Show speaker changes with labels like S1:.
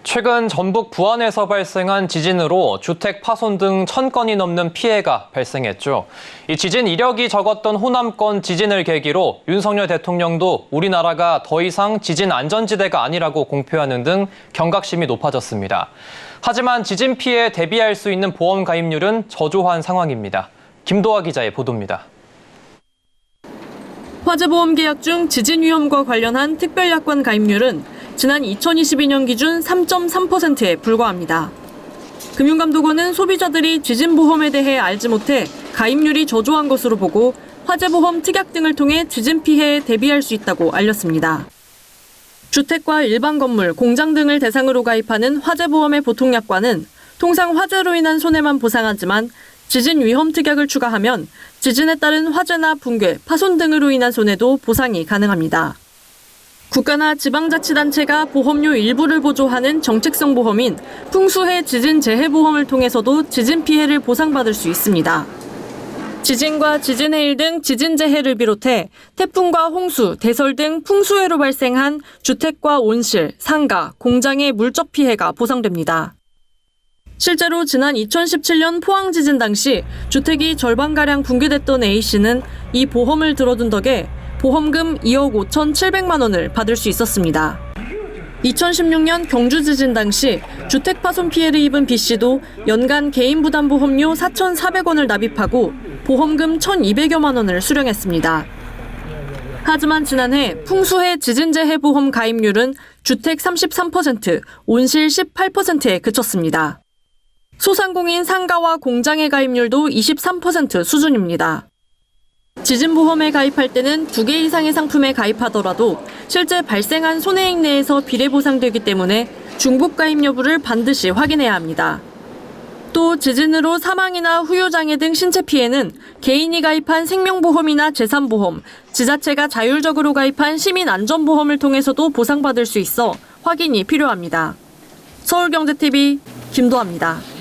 S1: 최근 전북 부안에서 발생한 지진으로 주택 파손 등 1,000건이 넘는 피해가 발생했죠. 이 지진 이력이 적었던 호남권 지진을 계기로 윤석열 대통령도 우리나라가 더 이상 지진 안전지대가 아니라고 공표하는 등 경각심이 높아졌습니다. 하지만 지진 피해에 대비할 수 있는 보험 가입률은 저조한 상황입니다. 김도하 기자의 보도입니다.
S2: 화재보험 계약 중 지진 위험과 관련한 특별약관 가입률은 지난 2022년 기준 3.3%에 불과합니다. 금융감독원은 소비자들이 지진보험에 대해 알지 못해 가입률이 저조한 것으로 보고 화재보험 특약 등을 통해 지진 피해에 대비할 수 있다고 알렸습니다. 주택과 일반 건물, 공장 등을 대상으로 가입하는 화재보험의 보통약관은 통상 화재로 인한 손해만 보상하지만 지진 위험 특약을 추가하면 지진에 따른 화재나 붕괴, 파손 등으로 인한 손해도 보상이 가능합니다. 국가나 지방자치단체가 보험료 일부를 보조하는 정책성 보험인 풍수해 지진재해보험을 통해서도 지진 피해를 보상받을 수 있습니다. 지진과 지진해일 등 지진재해를 비롯해 태풍과 홍수, 대설 등 풍수해로 발생한 주택과 온실, 상가, 공장의 물적 피해가 보상됩니다. 실제로 지난 2017년 포항 지진 당시 주택이 절반가량 붕괴됐던 A씨는 이 보험을 들어둔 덕에 보험금 2억 5,700만 원을 받을 수 있었습니다. 2016년 경주 지진 당시 주택 파손 피해를 입은 B씨도 연간 개인 부담 보험료 4,400원을 납입하고 보험금 1,200여만 원을 수령했습니다. 하지만 지난해 풍수해 지진재해 보험 가입률은 주택 33%, 온실 18%에 그쳤습니다. 소상공인 상가와 공장의 가입률도 23% 수준입니다. 지진보험에 가입할 때는 2개 이상의 상품에 가입하더라도 실제 발생한 손해액 내에서 비례보상되기 때문에 중복 가입 여부를 반드시 확인해야 합니다. 또 지진으로 사망이나 후유장애 등 신체 피해는 개인이 가입한 생명보험이나 재산보험, 지자체가 자율적으로 가입한 시민안전보험을 통해서도 보상받을 수 있어 확인이 필요합니다. 서울경제TV 김도하입니다.